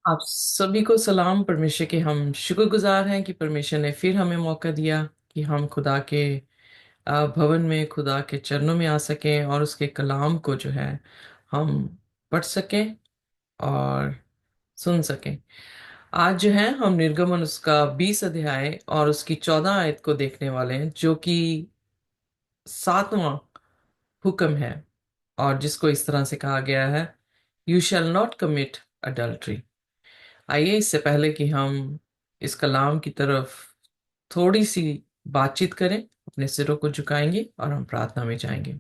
आप सभी को सलाम। परमेश्वर के हम शुक्रगुजार हैं कि परमेश्वर ने फिर हमें मौका दिया कि हम खुदा के भवन में, खुदा के चरणों में आ सकें और उसके कलाम को जो है हम पढ़ सकें और सुन सकें। आज जो है हम निर्गमन उसका 20 अध्याय और उसकी 14 आयत को देखने वाले हैं, जो कि 7वां हुक्म है और जिसको इस तरह से कहा गया है, you shall not commit adultery. आइए, इससे पहले कि हम इस कलाम की तरफ थोड़ी सी बातचीत करें, अपने सिरों को झुकाएंगे और हम प्रार्थना में जाएंगे।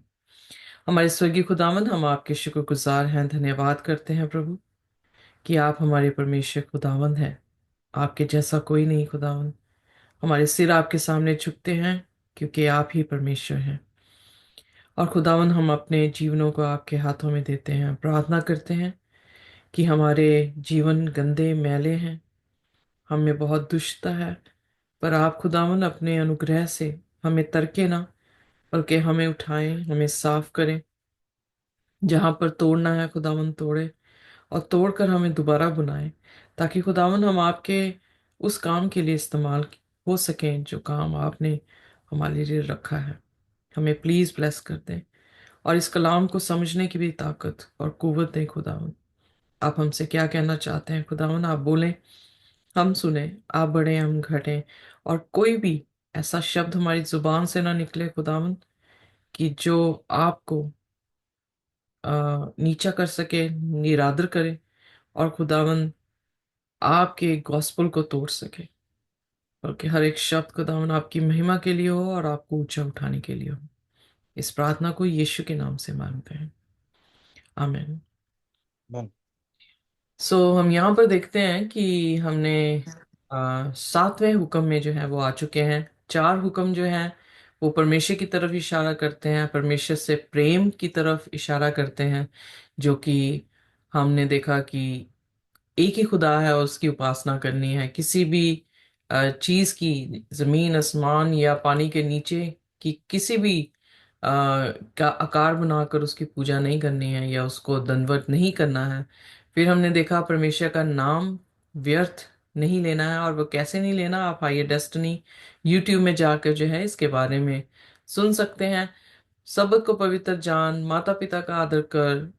हमारे स्वर्गीय खुदावंद, हम आपके शुक्रगुजार हैं, धन्यवाद करते हैं प्रभु कि आप हमारे परमेश्वर खुदावंद हैं। आपके जैसा कोई नहीं खुदावंद। हमारे सिर आपके सामने झुकते हैं क्योंकि आप ही परमेश्वर हैं। और खुदावंद, हम अपने जीवनों को आपके हाथों में देते हैं, प्रार्थना करते हैं कि हमारे जीवन गंदे मैले हैं, हम में बहुत दुष्टता है, पर आप खुदावन अपने अनुग्रह से हमें तरके ना, बल्कि हमें उठाएं, हमें साफ करें। जहां पर तोड़ना है खुदावन तोड़े, और तोड़कर हमें दोबारा बनाएं, ताकि खुदावन हम आपके उस काम के लिए इस्तेमाल हो सकें जो काम आपने हमारे लिए रखा है। हमें प्लीज ब्लेस कर दें और इस कलाम को समझने की भी ताकत और कुव्वत दें खुदावन। आप हमसे क्या कहना चाहते हैं खुदावन, आप बोलें, हम सुने। आप बढ़े, हम घटें, और कोई भी ऐसा शब्द हमारी जुबान से ना निकले खुदावन कि जो आपको नीचा कर सके, निरादर करे, और खुदावन आपके गॉस्पल को तोड़ सके, बल्कि हर एक शब्द खुदावन आपकी महिमा के लिए हो और आपको ऊंचा उठाने के लिए हो। इस प्रार्थना को यीशु के नाम से मांगते हैं, आमीन। बन। हम यहाँ पर देखते हैं कि हमने 7वें हुक्म में जो है वो आ चुके हैं। 4 हुक्म जो हैं वो परमेश्वर की तरफ इशारा करते हैं, परमेश्वर से प्रेम की तरफ इशारा करते हैं, जो कि हमने देखा कि एक ही खुदा है और उसकी उपासना करनी है। किसी भी चीज की, जमीन आसमान या पानी के नीचे की किसी भी का आकार बनाकर उसकी पूजा नहीं करनी है या उसको दंडवत नहीं करना है। फिर हमने देखा परमेश्वर का नाम व्यर्थ नहीं लेना है, और वो कैसे नहीं लेना, आप हाइयर डेस्टिनी यूट्यूब में जाकर जो है इसके बारे में सुन सकते हैं। सबक को पवित्र जान, माता पिता का आदर कर,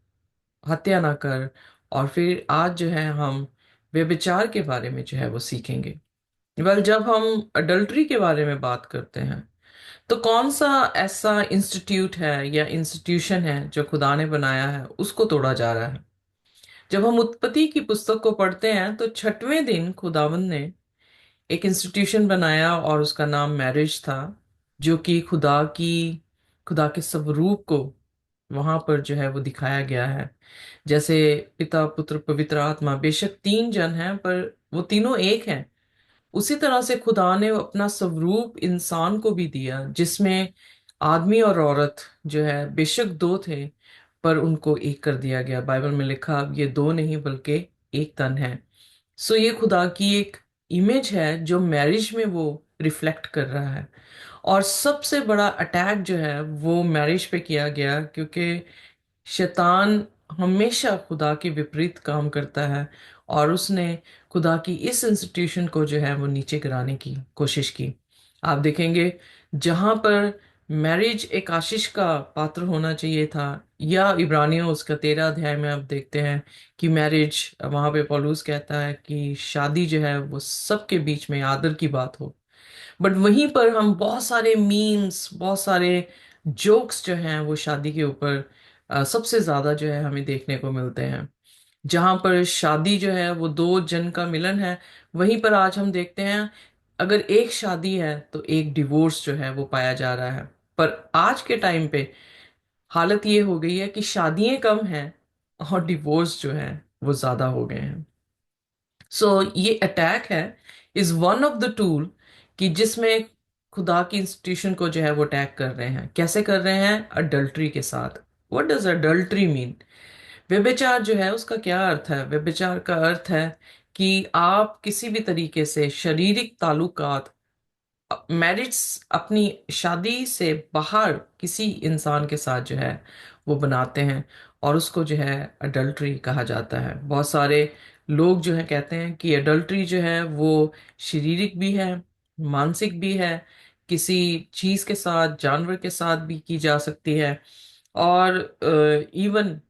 हत्या ना कर। और फिर आज जो है हम व्यभिचार के बारे में जो है वो सीखेंगे। जब हम अडल्ट्री के बारे में बात करते हैं, तो कौन सा ऐसा इंस्टीट्यूट है या इंस्टीट्यूशन है जो खुदा ने बनाया है उसको तोड़ा जा रहा है। जब हम उत्पत्ति की पुस्तक को पढ़ते हैं तो 6वें दिन खुदावन ने एक इंस्टीट्यूशन बनाया और उसका नाम मैरिज था, जो कि खुदा के स्वरूप को वहां पर जो है वो दिखाया गया है। जैसे पिता पुत्र पवित्र आत्मा, बेशक 3 जन हैं पर वो तीनों एक हैं। उसी तरह से खुदा ने अपना स्वरूप इंसान को भी दिया, जिसमें आदमी और औरत जो है बेशक दो थे, पर उनको एक कर दिया गया। बाइबल में लिखा, अब ये दो नहीं बल्कि एक तन है। ये खुदा की एक इमेज है जो मैरिज में वो रिफ्लेक्ट कर रहा है। और सबसे बड़ा अटैक जो है वो मैरिज पे किया गया, क्योंकि शैतान हमेशा खुदा के विपरीत काम करता है, और उसने खुदा की इस इंस्टीट्यूशन को जो है वो नीचे गिराने की कोशिश की। आप देखेंगे, जहां पर मैरिज एक आशीष का पात्र होना चाहिए था, या इब्रानियों उसका 13 अध्याय में आप देखते हैं कि मैरिज, वहां पे पौलुस कहता है कि शादी जो है वो सबके बीच में आदर की बात हो। बट वहीं पर हम बहुत सारे मीम्स, बहुत सारे जोक्स जो हैं वो शादी के ऊपर सबसे ज्यादा जो है हमें देखने को मिलते हैं। जहां पर शादी जो है वो 2 जन का मिलन है, वहीं पर आज हम देखते हैं अगर एक शादी है तो एक डिवोर्स जो है वो पाया जा रहा है। पर आज के टाइम पे हालत ये हो गई है कि शादियां कम हैं और डिवोर्स जो है वो ज्यादा हो गए हैं। ये अटैक है, is one of the tool कि जिसमें खुदा की इंस्टीट्यूशन को जो है वो अटैक कर रहे हैं। कैसे कर रहे हैं? अडल्ट्री के साथ। What does adultery mean? व्यभिचार जो है उसका क्या अर्थ है? व्यभिचार का अर्थ है कि आप किसी भी तरीके से शारीरिक ताल्लुकात, मैरिज, अपनी शादी से बाहर किसी इंसान के साथ जो है वो बनाते हैं, और उसको जो है अडल्ट्री कहा जाता है। बहुत सारे लोग जो है कहते हैं कि अडल्ट्री जो है वो शारीरिक भी है, मानसिक भी है, किसी चीज के साथ, जानवर के साथ भी की जा सकती है, और इवन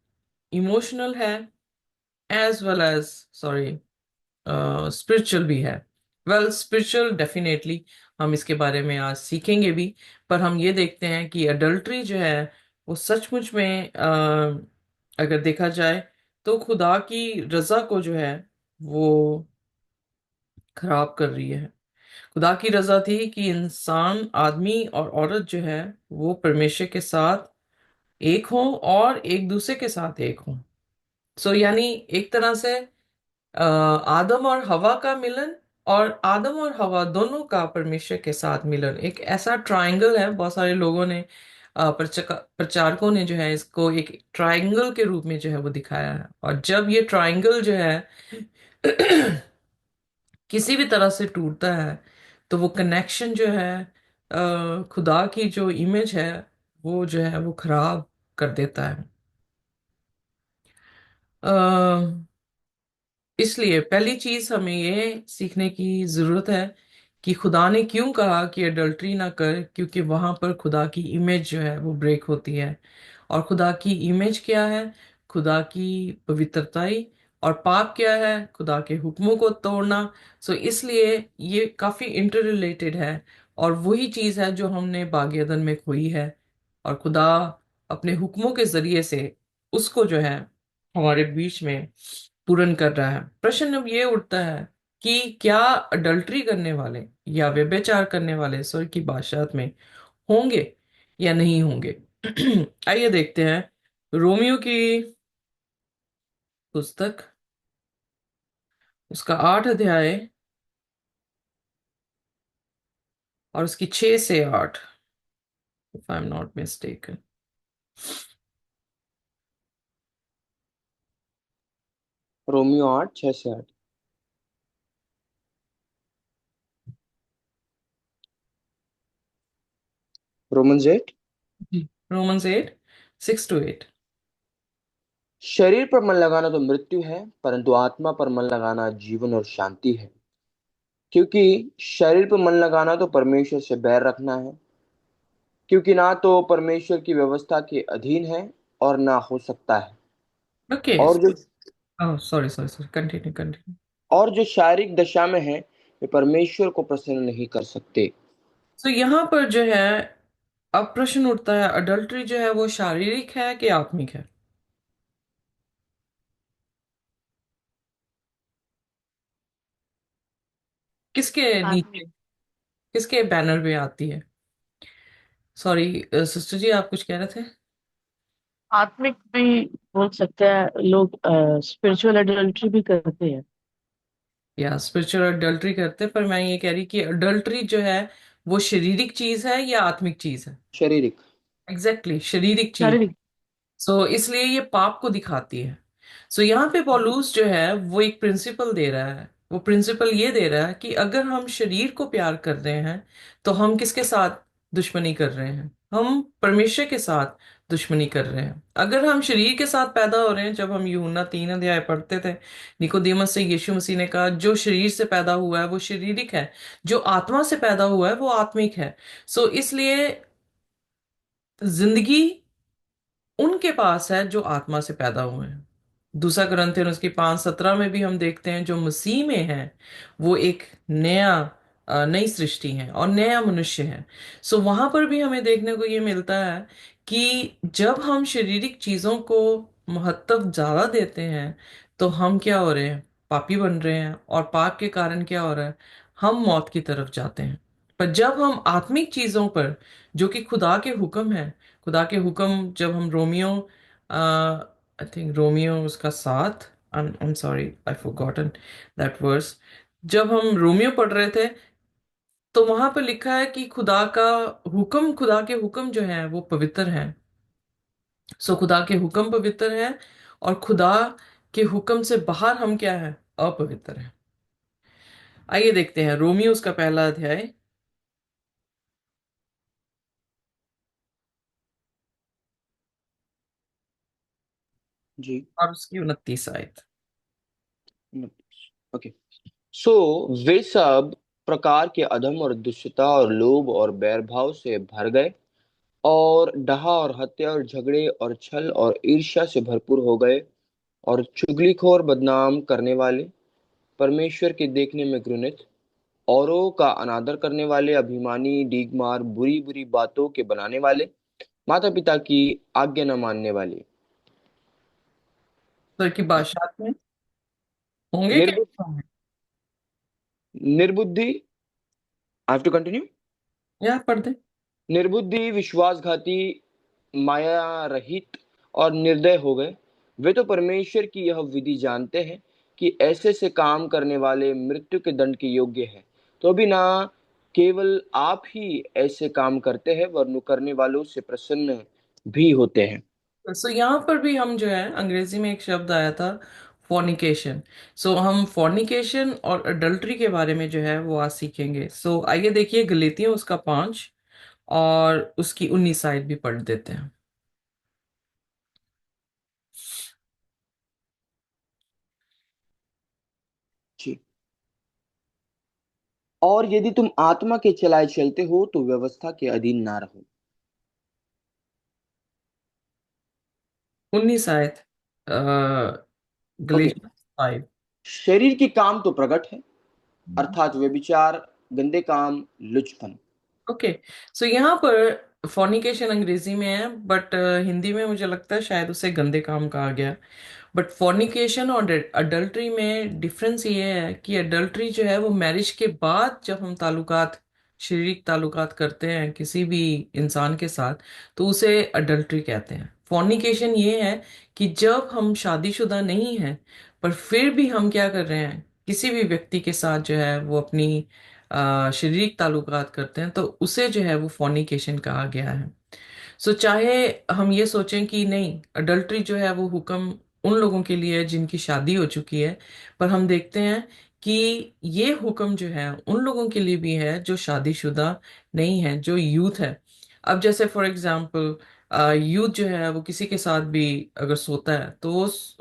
इमोशनल है, as well as, sorry, spiritual भी है। वेल, स्पिरिचुअल डेफिनेटली हम इसके बारे में आज सीखेंगे भी। पर हम ये देखते हैं कि अडल्ट्री जो है वो सचमुच में अगर देखा जाए तो खुदा की रजा को जो है वो खराब कर रही है। खुदा की रजा थी कि इंसान, आदमी और औरत जो है वो परमेश्वर के साथ एक हों और एक दूसरे के साथ एक हों। यानी एक तरह से आदम और हवा का मिलन, और आदम और हवा दोनों का परमेश्वर के साथ मिलन, एक ऐसा ट्रायंगल है। बहुत सारे लोगों ने, प्रचारकों ने जो है इसको एक ट्रायंगल के रूप में जो है वो दिखाया है। और जब ये ट्रायंगल जो है किसी भी तरह से टूटता है तो वो कनेक्शन जो है, खुदा की जो इमेज है वो जो है वो खराब कर देता है। इसलिए पहली चीज हमें ये सीखने की जरूरत है कि खुदा ने क्यों कहा कि अडल्ट्री ना कर, क्योंकि वहां पर खुदा की इमेज जो है वो ब्रेक होती है। और खुदा की इमेज क्या है? खुदा की पवित्रताई। और पाप क्या है? खुदा के हुक्मों को तोड़ना। इसलिए ये काफी इंटर रिलेटेड है, और वही चीज है जो हमने बाग अदन में खोई है। और खुदा अपने हुक्मों के जरिए से उसको जो है हमारे बीच में पूर्ण कर रहा है। प्रश्न अब ये उठता है कि क्या अडल्ट्री करने वाले या व्यभिचार करने वाले स्वर्ग की बादशाहत में होंगे या नहीं होंगे? आइए देखते हैं रोमियो की पुस्तक, उसका 8 अध्याय और उसकी 6 से 8, if I am not mistaken. Romeo 8 6 से 8। रोमन्स 8। Romans 8, 6 to 8। शरीर पर मन लगाना तो मृत्यु है, परंतु आत्मा पर मन लगाना जीवन और शांति है। क्योंकि शरीर पर मन लगाना तो परमेश्वर से बैर रखना है, क्योंकि ना तो परमेश्वर की व्यवस्था के अधीन है और ना हो सकता है। ओके। और जो sorry sorry sorry, continue continue. और जो शारीरिक दशा में है वे परमेश्वर को प्रसन्न नहीं कर सकते। यहाँ पर जो है अब प्रश्न उठता है, अडल्ट्री जो है वो शारीरिक है कि आत्मिक है? किसके नीचे, आत्मिक। किसके बैनर पे आती है? सॉरी सिस्टर जी, आप कुछ कह रहे थे? आत्मिक भी बोल सकते हैं लोग, स्पिरिचुअल एडल्ट्री भी करते हैं। या स्पिरिचुअल अडल्ट्री करते हैं, पर मैं ये कह रही कि अडल्ट्री जो है वो शारीरिक चीज है या आत्मिक चीज है? शारीरिक। एग्जैक्टली exactly, शारीरिक चीज। शारीरिक। इसलिए ये पाप को दिखाती है। यहाँ पे पौलुस जो है वो एक प्रिंसिपल दे रहा है। वो प्रिंसिपल ये दे रहा है कि अगर हम शरीर को प्यार कर रहे हैं तो हम किसके साथ दुश्मनी कर रहे हैं? हम परमेश्वर के साथ दुश्मनी कर रहे हैं। अगर हम शरीर के साथ पैदा हो रहे हैं, जब हम यूहन्ना 3 अध्याय पढ़ते थे, निकोदेमस से यीशु मसीह ने कहा जो शरीर से पैदा हुआ है वो शारीरिक है, जो आत्मा से पैदा हुआ है वो आत्मिक है। इसलिए जिंदगी उनके पास है जो आत्मा से पैदा हुए हैं। दूसरा कुरिन्थियन उसकी 5:17 में भी हम देखते हैं जो मसीह में है वो एक नया, नई सृष्टि है और नया मनुष्य है। वहां पर भी हमें देखने को ये मिलता है कि जब हम शारीरिक चीजों को महत्व ज्यादा देते हैं तो हम क्या हो रहे हैं? पापी बन रहे हैं, और पाप के कारण क्या हो रहा है? हम मौत की तरफ जाते हैं। पर जब हम आत्मिक चीजों पर, जो कि खुदा के हुक्म है, खुदा के हुक्म, जब हम रोमियो, आई थिंक रोमियो उसका 7, I am sorry, I forgotten that verse. जब हम रोमियो पढ़ रहे थे तो वहां पर लिखा है कि खुदा का हुक्म, खुदा के हुक्म जो है वो पवित्र हैं। खुदा के हुक्म पवित्र हैं, और खुदा के हुक्म से बाहर हम क्या है? अपवित्र हैं। आइए देखते हैं रोमियो उसका 1 अध्याय जी। और उसकी 29 आयत। ओके। सो वे सब प्रकार के अधम और दुष्टता और लोभ और बैर भाव से भर गए, और डहा और हत्या और झगड़े और छल और ईर्ष्या से भरपूर हो गए, और चुगलीखोर, बदनाम करने वाले, परमेश्वर के देखने में घृणित, औरों का अनादर करने वाले, अभिमानी, डीगमार, बुरी बुरी बातों के बनाने वाले, माता पिता की आज्ञा न मानने वाले, सर की बादशाह में होंगे क्या निर्बुद्ध, होंगे? निर्बुद्धि, आई हैव टू कंटिन्यू। या पढ़ दे। निर्बुद्धि, विश्वासघाती, माया रहित और निर्दय हो गए। वे तो परमेश्वर की यह विधि जानते हैं कि ऐसे से काम करने वाले मृत्यु के दंड के योग्य हैं। तो भी ना केवल आप ही ऐसे काम करते हैं, वरन करने वालों से प्रसन्न भी होते हैं। सो यहाँ पर भी हम जो है अंग्रेजी में एक शब्द आया था, फॉर्निकेशन। सो हम फॉर्निकेशन और अडल्ट्री के बारे में जो है वो आज सीखेंगे। सो आइए देखिए गलीतियों उसका 5 और उसकी 19 आयत भी पढ़ देते हैं। जी। और यदि तुम आत्मा के चलाए चलते हो तो व्यवस्था के अधीन ना रहो। 19 आयत, ओके। गलीतियों 5। शरीर के काम तो प्रकट है, अर्थात व्यभिचार, गंदे काम, लुचपन। ओके। सो यहाँ पर फॉर्निकेशन अंग्रेजी में है, बट हिंदी में मुझे लगता है शायद उसे गंदे काम कहा गया। बट फॉर्निकेशन और अडल्ट्री में डिफरेंस ये है कि अडल्ट्री जो है वो मैरिज के बाद जब हम ताल्लुकात, शारीरिक ताल्लुकात करते हैं किसी भी इंसान के साथ, तो उसे अडल्ट्री कहते हैं। फॉर्निकेशन ये है कि जब हम शादीशुदा नहीं हैं पर फिर भी हम क्या कर रहे हैं, किसी भी व्यक्ति के साथ जो है वो अपनी शारीरिक ताल्लुकात करते हैं, तो उसे जो है वो फॉर्निकेशन कहा गया है। सो चाहे हम ये सोचें कि नहीं, अडल्ट्री जो है वो हुक्म उन लोगों के लिए है जिनकी शादी हो चुकी है, पर हम देखते हैं कि ये हुक्म जो है उन लोगों के लिए भी है जो शादीशुदा नहीं है, जो यूथ है। अब जैसे फॉर एग्जाम्पल यूथ जो है वो किसी के साथ भी अगर सोता है तो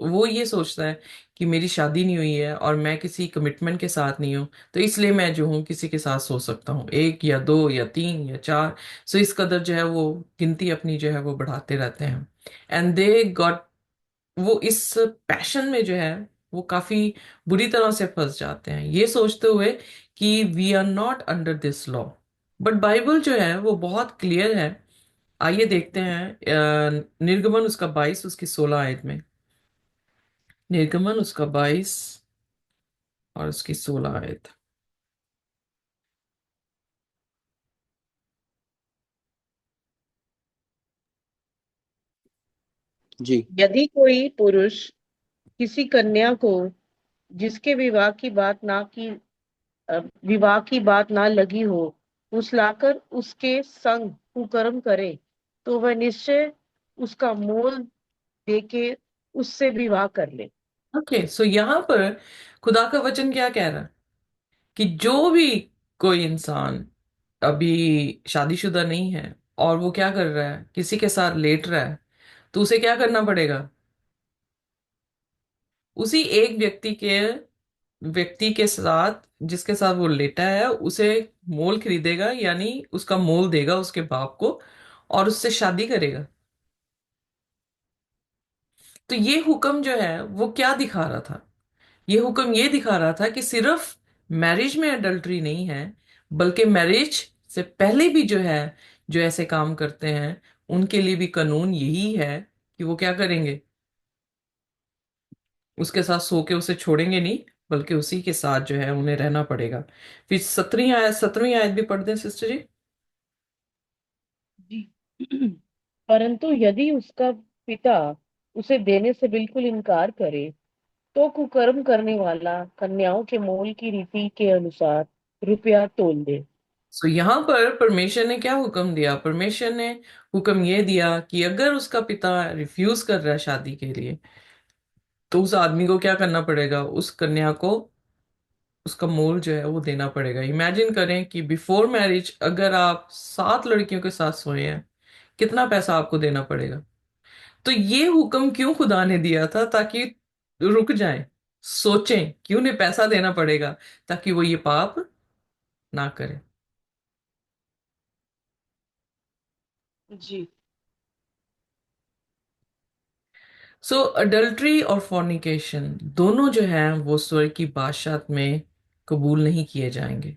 वो ये सोचता है कि मेरी शादी नहीं हुई है और मैं किसी कमिटमेंट के साथ नहीं हूँ, तो इसलिए मैं जो हूँ किसी के साथ सो सकता हूँ, एक या दो या तीन या चार। सो इस कदर जो है वो गिनती अपनी जो है वो बढ़ाते रहते हैं। एंड दे गॉट, वो इस पैशन में जो है वो काफी बुरी तरह से फंस जाते हैं, ये सोचते हुए कि we are not under this law. But Bible जो है वो बहुत क्लियर है। आइए देखते हैं निर्गमन उसका 22 उसकी 16 आयत में। निर्गमन उसका 22 और उसकी 16 आयत। जी। यदि कोई पुरुष किसी कन्या को जिसके विवाह की बात ना लगी हो फुसलाकर उसके संग कुकर्म करे, तो वह निश्चय उसका मोल देके उससे विवाह कर ले। ओके, सो यहाँ पर खुदा का वचन क्या कह रहा है कि जो भी कोई इंसान अभी शादीशुदा नहीं है और वो क्या कर रहा है, किसी के साथ लेट रहा है, तो उसे क्या करना पड़ेगा? उसी एक व्यक्ति के साथ जिसके साथ वो लेटा है उसे मोल खरीदेगा, यानी उसका मोल देगा उसके बाप को और उससे शादी करेगा। तो ये हुक्म जो है वो क्या दिखा रहा था? ये हुक्म ये दिखा रहा था कि सिर्फ मैरिज में अडल्ट्री नहीं है, बल्कि मैरिज से पहले भी जो है, जो ऐसे काम करते हैं उनके लिए भी कानून यही है कि वो क्या करेंगे, उसके साथ सो के उसे छोड़ेंगे नहीं, बल्कि उसी के साथ जो है उन्हें रहना पड़ेगा। फिर 17वीं आयत भी पढ़ दें सिस्टर जी। जी। परंतु यदि उसका पिता उसे देने से बिल्कुल इनकार करे, तो कुकर्म करने वाला कन्याओं के मोल की रीति के अनुसार रुपया तोल दे। सो यहाँ पर परमेश्वर ने क्या हुक्म दिया? परमेश्वर ने हुक्म ये दिया कि अगर उसका पिता रिफ्यूज कर रहा है शादी के लिए, तो उस आदमी को क्या करना पड़ेगा? उस कन्या को उसका मोल जो है वो देना पड़ेगा। इमेजिन करें कि बिफोर मैरिज अगर आप 7 लड़कियों के साथ सोए हैं, कितना पैसा आपको देना पड़ेगा? तो ये हुक्म क्यों खुदा ने दिया था? ताकि रुक जाएं, सोचें कि उन्हें पैसा देना पड़ेगा ताकि वो ये पाप ना करें। जी। सो अडल्ट्री और फॉर्निकेशन दोनों जो हैं वो स्वर्ग की बादशाहत में कबूल नहीं किए जाएंगे।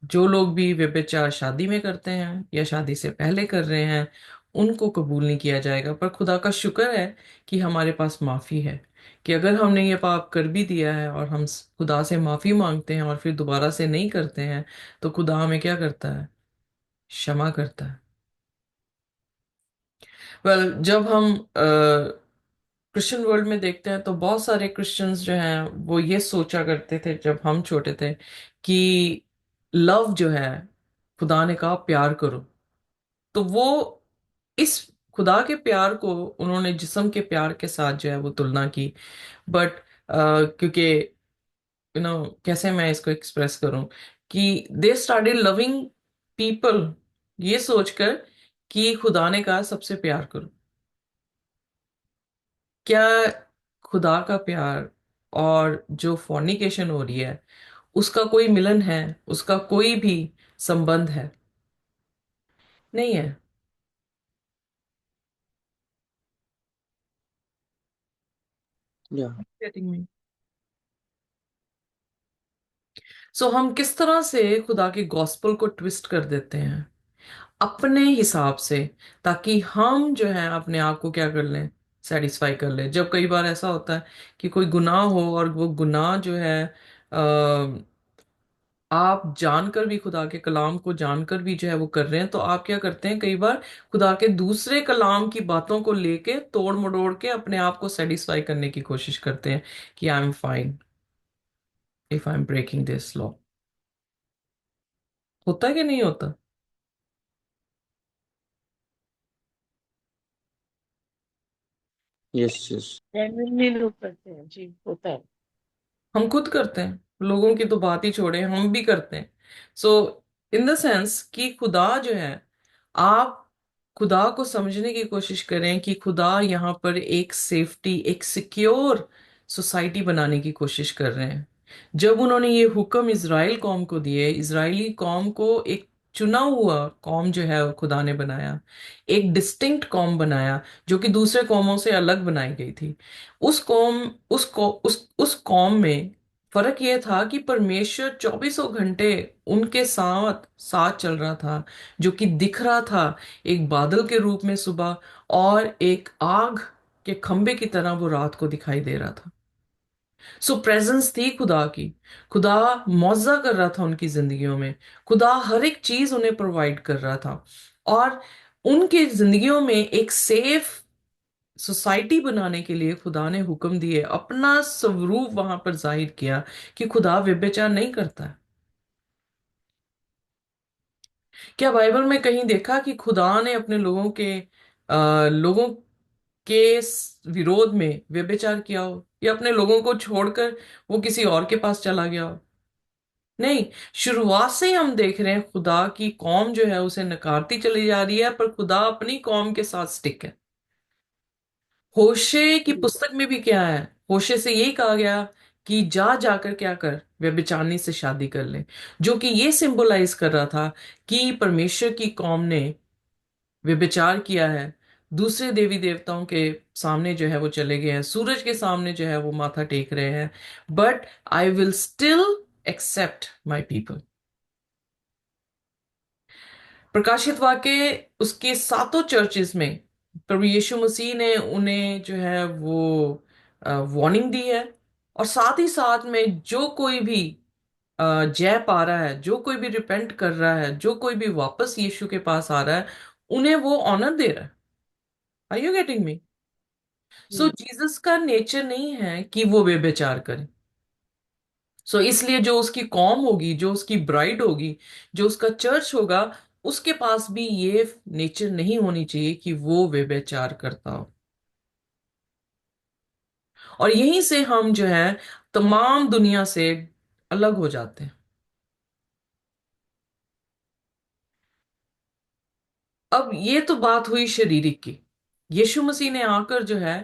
जो लोग भी व्यभिचार शादी में करते हैं या शादी से पहले कर रहे हैं, उनको कबूल नहीं किया जाएगा। पर खुदा का शुक्र है कि हमारे पास माफी है, कि अगर हमने ये पाप कर भी दिया है और हम खुदा से माफी मांगते हैं और फिर दोबारा से नहीं करते हैं, तो खुदा हमें क्या करता है? क्षमा करता है। जब हम क्रिश्चियन वर्ल्ड में देखते हैं तो बहुत सारे क्रिश्चियंस जो हैं वो ये सोचा करते थे जब हम छोटे थे कि लव जो है, खुदा ने कहा प्यार करो, तो वो इस खुदा के प्यार को उन्होंने जिस्म के प्यार के साथ जो है वो तुलना की। बट क्योंकि कैसे मैं इसको एक्सप्रेस करूं, कि दे स्टार्टेड लविंग पीपल ये सोचकर कि खुदा ने कहा सबसे प्यार करो। क्या खुदा का प्यार और जो फॉर्निकेशन हो रही है उसका कोई मिलन है? उसका कोई भी संबंध है? नहीं है। या। Getting me? सो हम किस तरह से खुदा के गॉस्पल को ट्विस्ट कर देते हैं अपने हिसाब से, ताकि हम जो है अपने आप को क्या कर लें? सेटिस्फाई कर लें। जब कई बार ऐसा होता है कि कोई गुनाह हो और वो गुनाह जो है आप जानकर भी, खुदा के कलाम को जानकर भी जो है वो कर रहे हैं, तो आप क्या करते हैं? कई बार खुदा के दूसरे कलाम की बातों को लेके तोड़ मरोड़ के अपने आप को सेटिस्फाई करने की कोशिश करते हैं कि I am fine if I am breaking this law. होता है कि नहीं होता? Yes yes. जेन्युइनली लोग करते हैं जी, होता है। हम खुद करते हैं, लोगों की तो बात ही छोड़े, हम भी करते हैं। सो इन द सेंस कि खुदा जो है, आप खुदा को समझने की कोशिश करें कि खुदा यहाँ पर एक सेफ्टी, एक सिक्योर सोसाइटी बनाने की कोशिश कर रहे हैं। जब उन्होंने ये हुक्म इज़राइल कौम को दिए, इज़राइली कौम को एक चुना हुआ कौम जो है खुदा ने बनाया, एक डिस्टिंक्ट कौम बनाया जो कि दूसरे कौमों से अलग बनाई गई थी। उस कौम उस कौम में फर्क यह था कि परमेश्वर चौबीसों घंटे उनके साथ साथ चल रहा था, जो कि दिख रहा था एक बादल के रूप में सुबह, और एक आग के खंबे की तरह वो रात को दिखाई दे रहा था। सो प्रेजेंस थी खुदा की। खुदा मौजा कर रहा था उनकी जिंदगियों में। खुदा हर एक चीज उन्हें प्रोवाइड कर रहा था, और उनके जिंदगियों में एक सेफ सोसाइटी बनाने के लिए खुदा ने हुक्म दिए, अपना स्वरूप वहां पर जाहिर किया कि खुदा व्यभिचार नहीं करता है। क्या बाइबल में कहीं देखा कि खुदा ने अपने लोगों के विरोध में व्यभिचार किया हो, या अपने लोगों को छोड़कर वो किसी और के पास चला गया हो? नहीं। शुरुआत से ही हम देख रहे हैं खुदा की कौम जो है उसे नकारती चली जा रही है, पर खुदा अपनी कौम के साथ स्टिक है। होशे की पुस्तक में भी क्या है? होशे से यही कहा गया कि जा जाकर क्या कर, व्यभिचारिणी से शादी कर ले, जो कि ये सिंबलाइज कर रहा था कि परमेश्वर की कौम ने व्यभिचार किया है, दूसरे देवी देवताओं के सामने जो है वो चले गए हैं, सूरज के सामने जो है वो माथा टेक रहे हैं। But I will still accept my people. प्रकाशित वाक्य उसके सातों चर्चेस में प्रभु यीशु मसीह ने उन्हें जो है वो वार्निंग दी है, और साथ ही साथ में जो कोई भी जय पा रहा है, जो कोई भी रिपेंट कर रहा है, जो कोई भी वापस यीशु के पास आ रहा है, उन्हें वो ऑनर दे रहा है। Are you getting me? So ji. Jesus का नेचर नहीं है कि वो व्यभिचार करे। सो इसलिए जो उसकी कौम होगी, जो उसकी ब्राइड होगी, जो उसका चर्च होगा, उसके पास भी ये नेचर नहीं होनी चाहिए कि वो व्यभिचार करता हो। और यहीं से हम जो है तमाम दुनिया से अलग हो जाते हैं। अब ये तो बात हुई शारीरिक की। यीशु मसीह ने आकर जो है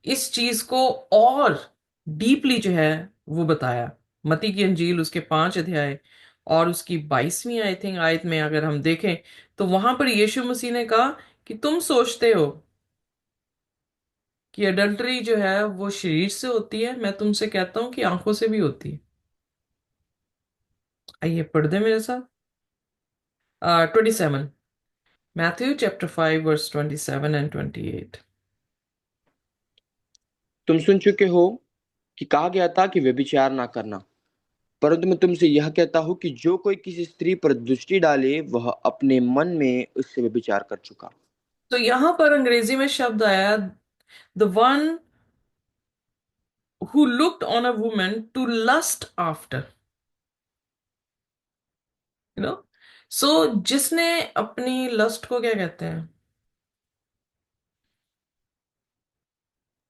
इस चीज को और डीपली जो है वो बताया। मती की अंजील उसके 5 अध्याय और उसकी 22वीं आई थिंक आयत में अगर हम देखें, तो वहां पर यीशु मसीह ने कहा कि तुम सोचते हो कि अडल्टरी जो है वो शरीर से होती है, मैं तुमसे कहता हूं कि आंखों से भी होती है। आइए पढ़ दे मेरे साथ। 27, मैथ्यू चैप्टर 5 वर्स 27 एंड 28। तुम सुन चुके हो कि कहा गया था कि व्यभिचार ना करना, परंतु मैं तुमसे यह कहता हूँ कि जो कोई किसी स्त्री पर दृष्टि डाले वह अपने मन में उससे व्यभिचार कर चुका। तो यहां पर अंग्रेजी में शब्द आया, the one who looked on a woman to lust after, you know. So जिसने अपनी लस्ट को क्या कहते हैं,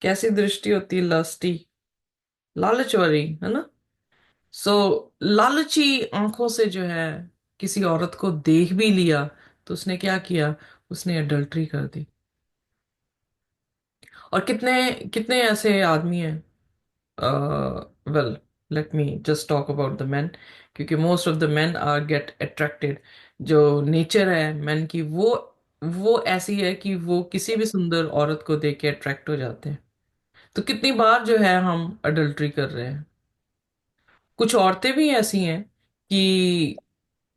कैसी दृष्टि होती है लस्टी, लालच वाली, है ना। सो लालची आंखों से जो है किसी औरत को देख भी लिया, तो उसने क्या किया, उसने अडल्ट्री कर दी। और कितने कितने ऐसे आदमी हैं, well, let me just talk about the men, क्योंकि most of the men are get attracted. जो नेचर है मेन की, वो ऐसी है कि वो किसी भी सुंदर औरत को देख के अट्रैक्ट हो जाते हैं। तो कितनी बार जो है हम अडल्ट्री कर रहे हैं। कुछ औरतें भी ऐसी हैं कि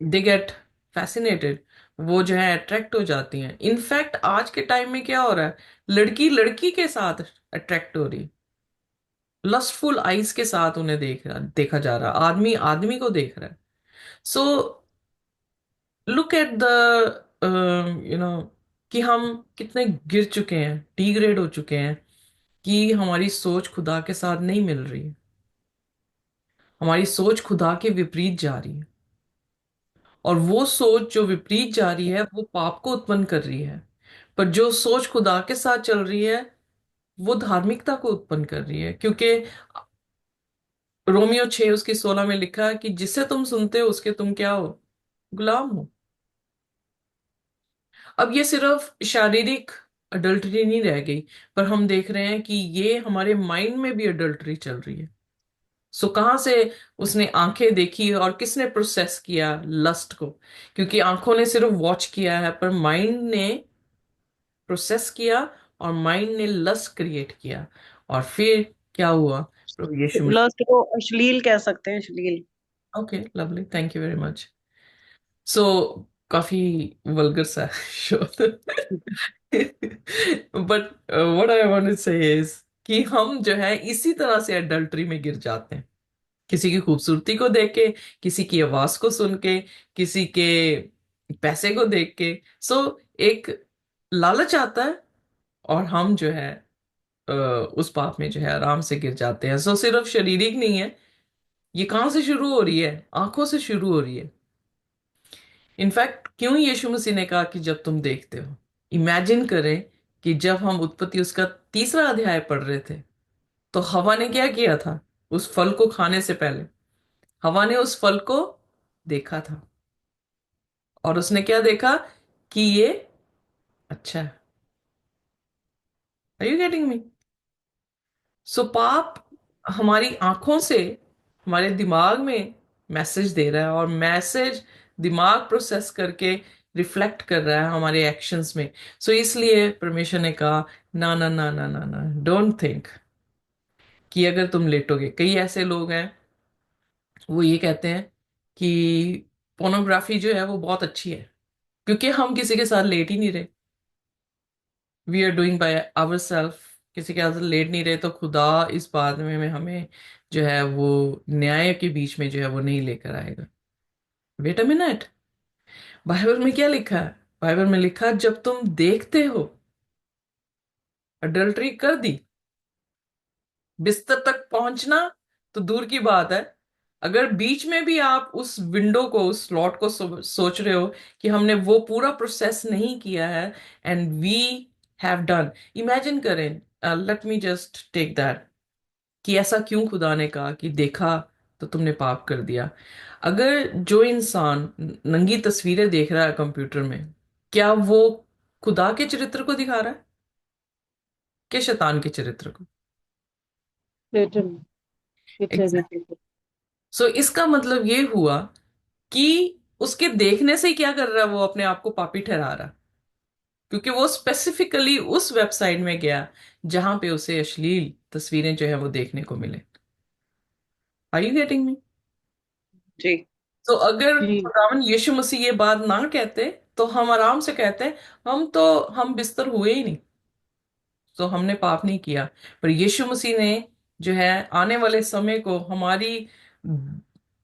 दे गेट फैसिनेटेड, वो जो है अट्रैक्ट हो जाती हैं। इनफैक्ट आज के टाइम में क्या हो रहा है, लड़की लड़की के साथ अट्रैक्ट हो रही, लस्टफुल आइज के साथ उन्हें देखा जा रहा, आदमी आदमी को देख रहा है। So look at the you know कि हम कितने गिर चुके हैं, डिग्रेड हो चुके हैं, कि हमारी सोच खुदा के साथ नहीं मिल रही है। हमारी सोच खुदा के विपरीत जा रही है, और वो सोच जो विपरीत जा रही है वो पाप को उत्पन्न कर रही है। पर जो सोच खुदा के साथ चल रही है वो धार्मिकता को उत्पन्न कर रही है, क्योंकि रोमियो 6 उसकी 16 में लिखा है कि जिसे तुम सुनते हो उसके तुम क्या हो, गुलाम हो। अब ये सिर्फ शारीरिक अडल्टरी नहीं रह गई, पर हम देख रहे हैं कि ये हमारे माइंड में भी अडल्टरी चल रही है। सो कहाँ से उसने आंखें देखी और किसने प्रोसेस किया लस्ट को, क्योंकि आंखों ने सिर्फ वॉच किया है, पर माइंड ने प्रोसेस किया, और माइंड ने लस्ट क्रिएट किया। और फिर क्या हुआ, प्रभु यीशु मसीह। लस्ट को अश्लील कह सकते हैं, अश्लील। Okay, lovely, thank you very much. So काफी वल्गर सा show. But what I want to say is कि हम जो है इसी तरह से अडल्ट्री में गिर जाते हैं, किसी की खूबसूरती को देख के, किसी की आवाज को सुन के, किसी के पैसे को देख के। सो एक लालच आता है, और हम जो है उस पाप में जो है आराम से गिर जाते हैं। सो सिर्फ शारीरिक नहीं है, ये कहाँ से शुरू हो रही है, आंखों से शुरू हो रही है। इनफैक्ट क्यों यीशु मसीह ने कहा कि जब तुम देखते हो, इमेजिन करें कि जब हम उत्पत्ति उसका 3रा अध्याय पढ़ रहे थे, तो हवा ने क्या किया था उस फल को खाने से पहले, हवा ने उस फल को देखा था, और उसने क्या देखा कि ये अच्छा है। Are you getting me. So पाप हमारी आंखों से हमारे दिमाग में मैसेज दे रहा है, और मैसेज दिमाग प्रोसेस करके रिफ्लेक्ट कर रहा है हमारे एक्शंस में। सो इसलिए परमेश्वर ने कहा, ना ना ना ना ना ना, डोंट थिंक कि अगर तुम लेटोगे। कई ऐसे लोग हैं, वो ये कहते हैं कि पोर्नोग्राफी जो है वो बहुत अच्छी है, क्योंकि हम किसी के साथ लेट ही नहीं रहे, we are doing by our self, किसी के साथ लेट नहीं रहे, तो खुदा इस बात में हमें जो है वो न्याय के बीच में जो है वो नहीं लेकर आएगा। वेट अ मिनट, बाइबल में क्या लिखा है, बाइबल में लिखा है, जब तुम देखते हो, अडल्ट्री कर दी, बिस्तर तक पहुंचना तो दूर की बात है, अगर बीच में भी आप उस विंडो को, उस स्लॉट को सोच रहे हो कि हमने वो पूरा प्रोसेस नहीं किया है, and we have done, imagine करें, let me just take that, कि ऐसा क्यों खुदा ने कहा कि देखा तो तुमने पाप कर दिया। अगर जो इंसान नंगी तस्वीरें देख रहा है कंप्यूटर में, क्या वो खुदा के चरित्र को दिखा रहा है, कि शैतान के चरित्र को? सेटन। कितने एग्जैक्ट। देते थे? सो इसका मतलब ये हुआ कि उसके देखने से क्या कर रहा है, वो अपने आप को पापी ठहरा रहा, क्योंकि वो स्पेसिफिकली उस वेबसाइट में गया जहां पे उसे अश्लील तस्वीरें जो है वो देखने को मिले। Are you getting me? जी। तो अगर जी। खुदावन यीशु मसीह ये बात ना कहते तो हम आराम से कहते हम बिस्तर हुए ही नहीं, तो हमने पाप नहीं किया। पर यीशु मसीह ने जो है आने वाले समय को, हमारी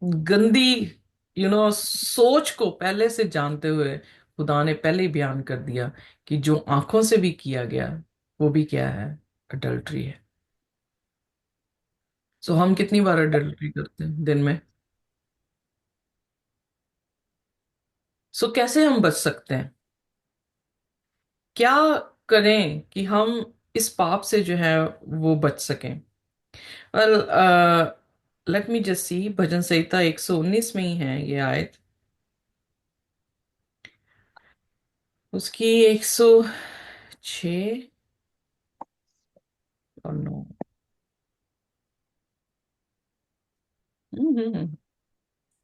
गंदी सोच को पहले से जानते हुए, खुदा ने पहले ही बयान कर दिया कि जो आंखों से भी किया गया वो भी क्या है, अडल्ट्री है। सो हम कितनी बार अडल्ट्री करते हैं दिन में? सो कैसे हम बच सकते हैं? क्या करें कि हम इस पाप से जो है वो बच सकें? Well, let me just see, भजन संहिता 119 में ही है ये आयत, उसकी 106 और 9।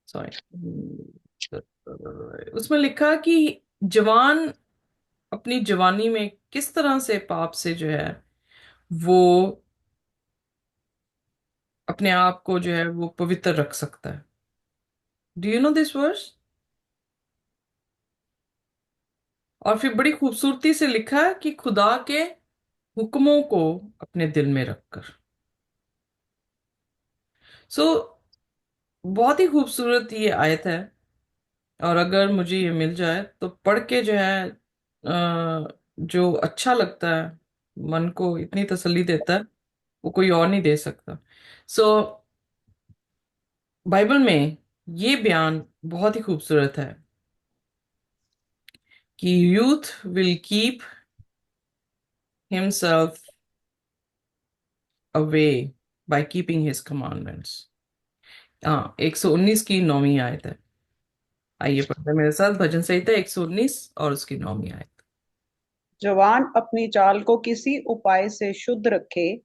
सॉरी, उसमें लिखा कि जवान अपनी जवानी में किस तरह से पाप से जो है वो अपने आप को जो है वो पवित्र रख सकता है। Do you know this verse? और फिर बड़ी खूबसूरती से लिखा है कि खुदा के हुक्मों को अपने दिल में रखकर। सो बहुत ही खूबसूरत ये आयत है, और अगर मुझे ये मिल जाए तो पढ़ के जो है जो अच्छा लगता है, मन को इतनी तसल्ली देता है, वो कोई और नहीं दे सकता। सो बाइबल में ये बयान बहुत ही खूबसूरत है कि youth will keep himself away by keeping his commandments. हाँ, 119 की 9वीं आयत है। आइए पढ़ते हैं मेरे साथ भजन संहिता 119 और उसकी 9वीं आयत। जवान अपनी चाल को किसी उपाय से शुद्ध रखे,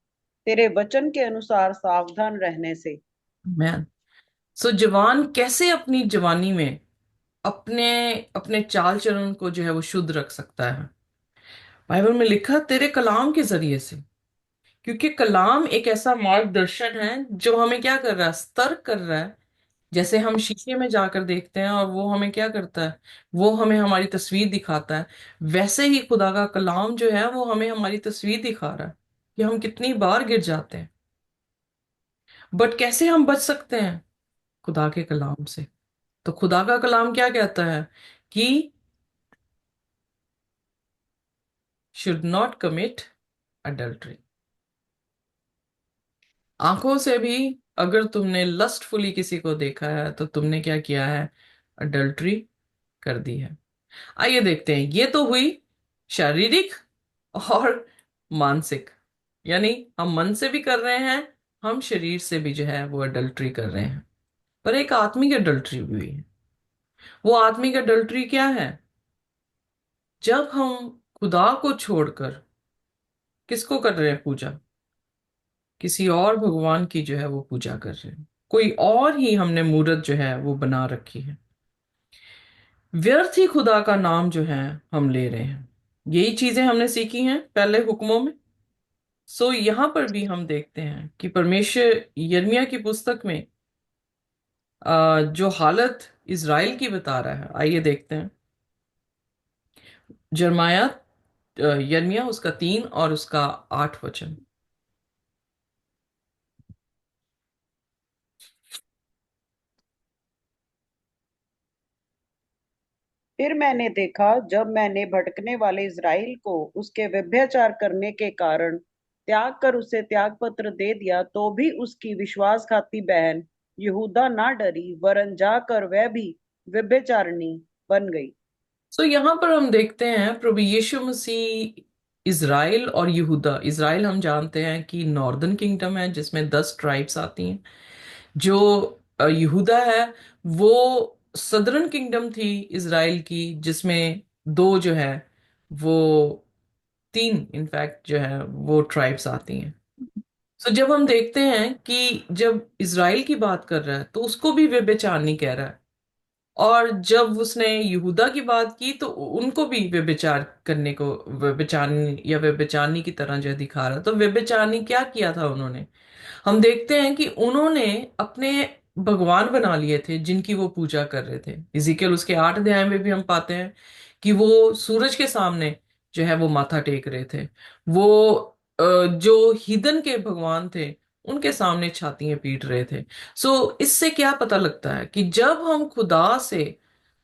तेरे वचन के अनुसार सावधान रहने से। मैन, सो जवान कैसे अपनी जवानी में अपने अपने चाल चलन को जो है वो शुद्ध रख सकता है? बाइबल में लिखा, तेरे कलाम के जरिए से। क्योंकि कलाम एक ऐसा मार्गदर्शन है जो हमें क्या कर रहा है, सतर्क कर रहा है। जैसे हम शीशे में जाकर देखते हैं और वो हमें क्या करता है, वो हमें हमारी तस्वीर दिखाता है। वैसे ही खुदा का कलाम जो है वो हमें हमारी तस्वीर दिखा रहा है कि हम कितनी बार गिर जाते हैं। बट कैसे हम बच सकते हैं? खुदा के कलाम से। तो खुदा का कलाम क्या कहता है कि शुड नॉट कमिट अडल्ट्री। आंखों से भी अगर तुमने लस्टफुली किसी को देखा है तो तुमने क्या किया है, अडल्ट्री कर दी है। आइए देखते हैं, ये तो हुई शारीरिक और मानसिक, यानी हम मन से भी कर रहे हैं, हम शरीर से भी जो है वो अडल्ट्री कर रहे हैं। पर एक आत्मिक अडल्ट्री भी है। वो आत्मिक अडल्ट्री क्या है? जब हम खुदा को छोड़कर किसको कर रहे हैं पूजा, किसी और भगवान की जो है वो पूजा कर रहे हैं, कोई और ही हमने मूर्त जो है वो बना रखी है। व्यर्थ ही खुदा का नाम जो है हम ले रहे हैं। यही चीजें हमने सीखी हैं पहले हुक्मों में। सो यहां पर भी हम देखते हैं कि परमेश्वर यिर्मयाह की पुस्तक में जो हालत इज़राइल की बता रहा है, आइए देखते हैं। यिर्मयाह यिर्मयाह उसका 3 और उसका 8 वचन। फिर मैंने देखा, जब मैंने भटकने वाले इज़राइल को उसके व्यभिचार करने के कारण त्याग कर उसे त्याग पत्र दे दिया, तो भी उसकी विश्वासघाती बहन यहूदा ना डरी, वरन जाकर वह भी व्यभिचारिणी बन गई। सो यहाँ पर हम देखते हैं प्रभु यीशु मसीह इज़राइल और यहूदा। इज़राइल हम जानते हैं कि नॉर्दर्न किंगडम है जिसमें 10 ट्राइब्स आती हैं। जो यहूदा है वो सदर्न किंगडम थी इज़राइल की, जिसमें दो जो है वो 3 इनफैक्ट जो है वो ट्राइब्स आती हैं। तो जब हम देखते हैं कि जब इज़राइल की बात कर रहा है तो उसको भी व्यभिचारिणी कह रहा है, और जब उसने यहूदा की बात की तो उनको भी व्यभिचार करने को, व्यभिचारिणी या व्यभिचारिणी की तरह जो दिखा रहा। तो व्यभिचारिणी क्या किया था उन्होंने? हम देखते हैं कि उन्होंने अपने भगवान बना लिए थे जिनकी वो पूजा कर रहे थे। इजिकल उसके 8 अध्याय में भी हम पाते हैं कि वो सूरज के सामने जो है वो माथा टेक रहे थे। वो जो हिदन के भगवान थे उनके सामने छातियां पीट रहे थे। सो इससे क्या पता लगता है कि जब हम खुदा से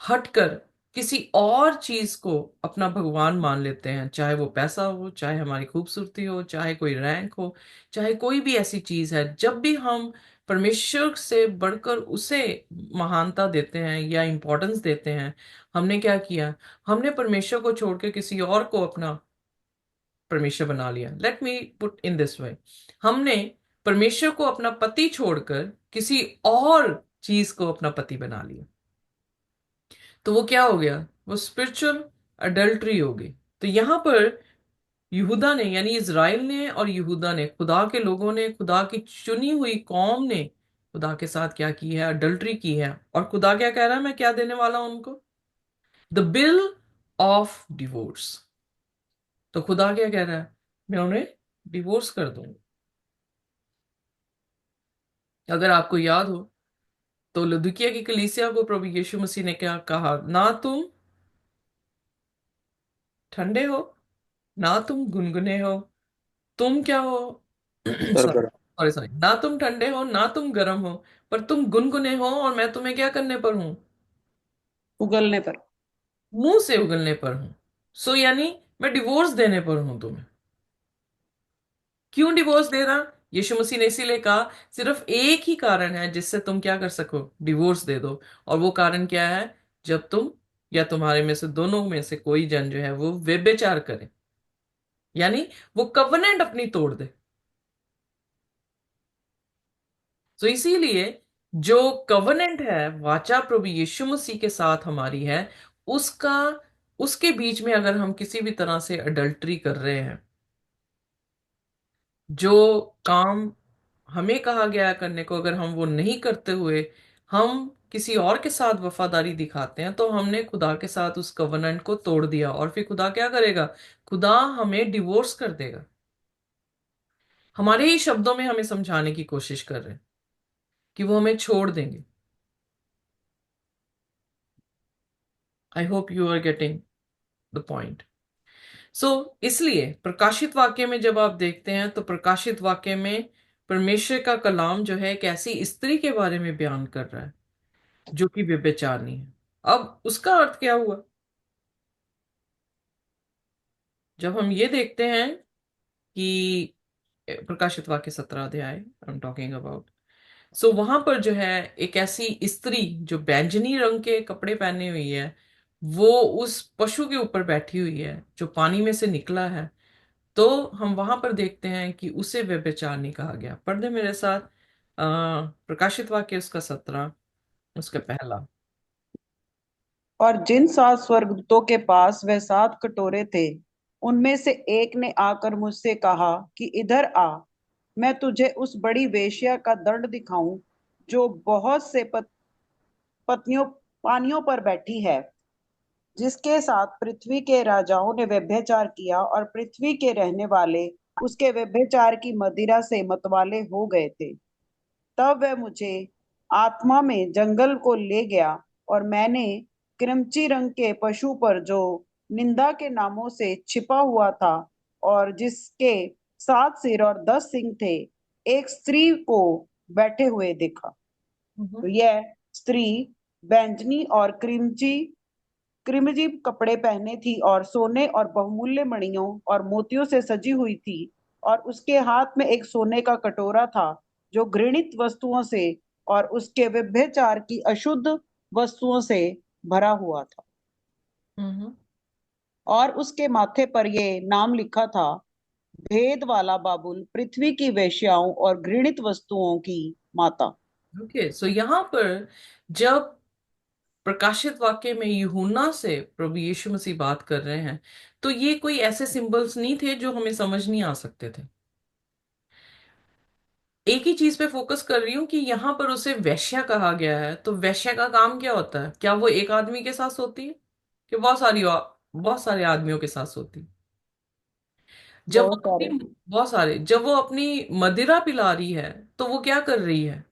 हटकर किसी और चीज को अपना भगवान मान लेते हैं, चाहे वो पैसा हो, चाहे हमारी खूबसूरती हो, चाहे कोई रैंक हो, चाहे कोई भी ऐसी चीज है, जब भी हम परमेश्वर से बढ़कर उसे महानता देते हैं या इम्पोर्टेंस देते हैं, हमने क्या किया? हमने परमेश्वर को छोड़ के किसी और को अपना परमेश्वर बना लिया। Let me put in this way, हमने परमेश्वर को अपना पति छोड़कर किसी और चीज को अपना पति बना लिया। तो वो क्या हो गया? वो स्पिरिचुअल अडल्ट्री हो गई। तो यहां पर यहूदा ने, यानी इज़राइल ने और यहूदा ने, खुदा के लोगों ने, खुदा की चुनी हुई कौम ने खुदा के साथ क्या की है? अडल्ट्री की है। और खुदा क्या कह रहा है? मैं क्या देने वाला हूं उनको? The bill of divorce. तो खुदा क्या कह रहा है? मैं उन्हें डिवोर्स कर दूंगा। अगर आपको याद हो तो लुदिकिया की कलीसिया को प्रभु यीशु मसीह ने क्या कहा? ना तुम ठंडे हो, ना तुम गुनगुने हो, तुम क्या हो? सॉरी, गड़बड़। सॉरी, सॉरी, ना तुम ठंडे हो ना तुम गर्म हो, पर तुम गुनगुने हो, और मैं तुम्हें क्या करने पर हूं? उगलने पर। मुंह से उगलने पर हूं। सो यानी मैं डिवोर्स देने पर हूं तुम्हें। क्यों डिवोर्स दे रहा? यीशु मसीह ने इसीलिए कहा सिर्फ एक ही कारण है जिससे तुम क्या कर सको? डिवोर्स दे दो। और वो कारण क्या है? जब तुम या तुम्हारे में से दोनों में से कोई जन जो है वो व्यभिचार करे, यानी वो कवनेंट अपनी तोड़ दे। तो इसीलिए जो कवनेंट है, वाचा प्रभु यीशु मसीह के साथ हमारी है, उसका, उसके बीच में अगर हम किसी भी तरह से अडल्ट्री कर रहे हैं, जो काम हमें कहा गया है करने को अगर हम वो नहीं करते हुए हम किसी और के साथ वफादारी दिखाते हैं, तो हमने खुदा के साथ उस कवनेंट को तोड़ दिया। और फिर खुदा क्या करेगा? खुदा हमें डिवोर्स कर देगा। हमारे ही शब्दों में हमें समझाने की कोशिश कर रहे हैं कि वो हमें छोड़ देंगे। I hope you are getting the point. So इसलिए प्रकाशित वाक्य में जब आप देखते हैं तो प्रकाशित वाक्य में परमेश्वर का कलाम जो है एक ऐसी स्त्री के बारे में बयान कर रहा है जो कि व्यभिचारिणी है। अब उसका अर्थ क्या हुआ? जब हम ये देखते हैं कि प्रकाशित वाक्य 17 अध्याय आई एम टॉकिंग अबाउट, सो वहां पर जो है एक ऐसी स्त्री जो बैंगनी रंग के कपड़े पहने हुई है, वो उस पशु के ऊपर बैठी हुई है जो पानी में से निकला है। तो हम वहां पर देखते हैं कि उसे व्यभिचारिणी कहा गया। पढ़ दे मेरे साथ प्रकाशित वाक्य उसका 17, उसका पहला। और जिन 7 स्वर्गदूतों के पास वह 7 कटोरे थे, उनमें से एक ने आकर मुझसे कहा कि इधर आ, मैं तुझे उस बड़ी वेश्या का दंड दिखाऊं, जो बहुत से पतियों पानियों पर बैठी है, जिसके साथ पृथ्वी के राजाओं ने व्यभिचार किया, और पृथ्वी के रहने वाले उसके व्यभिचार की मदिरा से मतवाले हो गए थे। तब वह मुझे आत्मा में जंगल को ले गया, और मैंने कृमची रंग के पशु पर, जो निंदा के नामों से छिपा हुआ था और जिसके 7 सिर और 10 सिंग थे, एक स्त्री को बैठे हुए देखा। तो यह स्त्री बैंजनी और क्रिमजी कपड़े पहने थी, और सोने और बहुमूल्य मणियों और मोतियों से सजी हुई थी, और उसके हाथ में एक सोने का कटोरा था, जो घृणित वस्तुओं से और उसके व्यभिचार की अशुद्ध वस्तुओं से भरा हुआ था। हम्म। और उसके माथे पर ये नाम लिखा था, भेद वाला बाबुल, पृथ्वी की वेश्याओं और घृणित वस्तुओं की माता। ओके, सो यहाँ पर जब प्रकाशित वाक्य में यूहन्ना से प्रभु यीशु मसीह बात कर रहे हैं, तो ये कोई ऐसे सिंबल्स नहीं थे जो हमें समझ नहीं आ सकते थे। एक ही चीज पे फोकस कर रही हूँ कि यहाँ पर उसे वैश्या कहा गया है, तो वैश्या का काम क्या होता है? क्या वो एक आदमी के साथ सोती है, कि बहुत सारे आदमियों के साथ सोती है? जब वो बहुत सारे। अपनी बहुत सारे जब वो अपनी मदिरा पिला रही है, तो वो क्या कर रही है?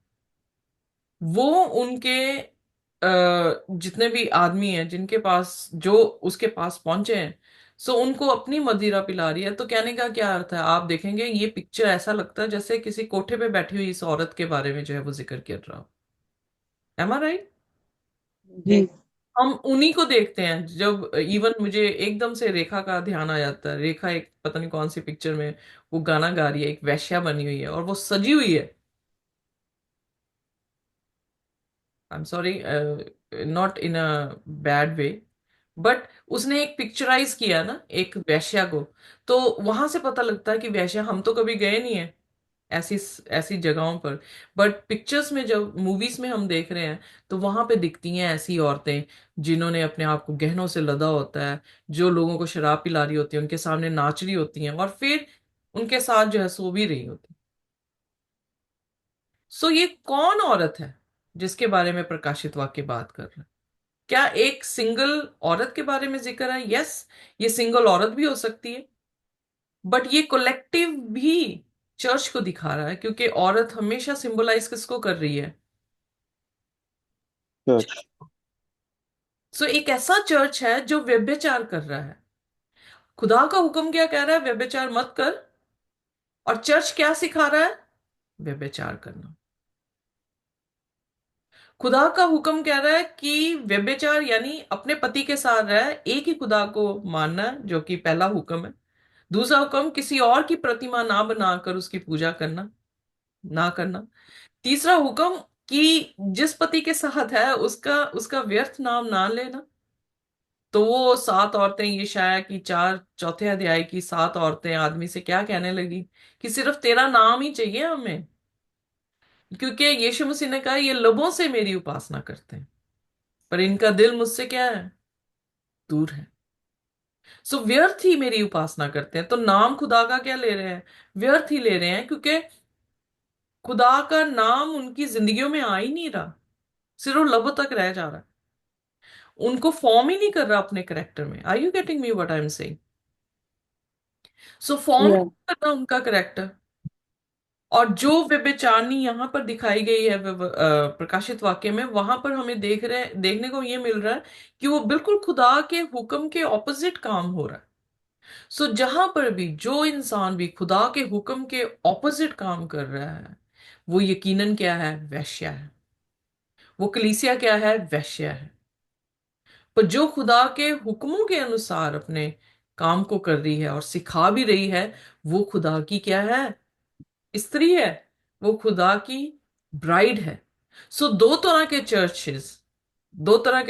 वो उनके जितने भी आदमी हैं जिनके पास, जो उसके पास पहुंचे हैं, सो उनको अपनी मदिरा पिला रही है। तो कहने का क्या अर्थ है? आप देखेंगे ये पिक्चर ऐसा लगता है जैसे किसी कोठे पे बैठी हुई इस औरत के बारे में जो है वो जिक्र कर रहा हो। एम आई राइट? जी। हम उन्हीं को देखते हैं। जब इवन मुझे एकदम से रेखा का ध्यान आ जाता है, रेखा एक पता नहीं कौन सी पिक्चर में वो गाना गा रही है, एक वेश्या बनी हुई है और वो सजी हुई है। आई am sorry, not in a bad way, but उसने एक पिक्चराइज किया ना एक वैश्या को। तो वहां से पता लगता है कि वैश्या, हम तो कभी गए नहीं है ऐसी ऐसी जगहों पर, बट पिक्चर्स में जब मूवीज में हम देख रहे हैं, तो वहां पे दिखती हैं ऐसी औरतें जिन्होंने अपने आप को गहनों से लदा होता है, जो लोगों को शराब पिला रही होती है, उनके सामने नाच रही होती हैं और फिर उनके साथ जो है सो भी रही होती। सो ये कौन औरत है जिसके बारे में प्रकाशित वाक्य बात कर रहा है? क्या एक सिंगल औरत के बारे में जिक्र है? यस, ये सिंगल औरत भी हो सकती है, बट ये कोलेक्टिव भी चर्च को दिखा रहा है, क्योंकि औरत हमेशा सिंबलाइज किसको कर रही है? चर्च। सो एक ऐसा चर्च है जो व्यभिचार कर रहा है। खुदा का हुक्म क्या कह रहा है? व्यभिचार मत कर। और चर्च क्या सिखा रहा है? व्यभिचार करना। खुदा का हुक्म कह रहा है कि व्यभिचार यानी अपने पति के साथ रह, एक ही खुदा को मानना, जो कि पहला हुक्म है। दूसरा हुक्म, किसी और की प्रतिमा ना बनाकर उसकी पूजा करना, ना करना। तीसरा हुक्म, कि जिस पति के साथ है उसका उसका व्यर्थ नाम ना लेना। तो वो सात औरतें, ये शायद कि चार चौथे अध्याय की सात औरतें आदमी से क्या कहने लगी? कि सिर्फ तेरा नाम ही चाहिए हमें, क्योंकि यीशु मसीह ने कहा ये लबों से मेरी उपासना करते हैं, पर इनका दिल मुझसे क्या है? दूर है। सो व्यर्थ ही मेरी उपासना करते हैं। तो नाम खुदा का क्या ले रहे हैं? व्यर्थ ही ले रहे हैं, क्योंकि खुदा का नाम उनकी जिंदगियों में आ ही नहीं रहा, सिर्फ लबों तक रह जा रहा है। उनको फॉर्म ही नहीं कर रहा अपने करेक्टर में। Are you getting me what I am saying? So form या। नहीं कर रहा उनका करेक्टर। और जो व्यभिचारिणी यहाँ पर दिखाई गई है प्रकाशित वाक्य में, वहां पर हमें देखने को ये मिल रहा है कि वो बिल्कुल खुदा के हुक्म के ऑपोजिट काम हो रहा है। सो जहां पर भी जो इंसान भी खुदा के हुक्म के ऑपोजिट काम कर रहा है, वो यकीनन क्या है? वैश्या है। वो कलीसिया क्या है? वैश्या है। पर जो खुदा के हुक्मों के अनुसार अपने काम को कर रही है और सिखा भी रही है, वो खुदा की क्या है? स्त्री है। वो खुदा की ब्राइड है। सो दो तरह के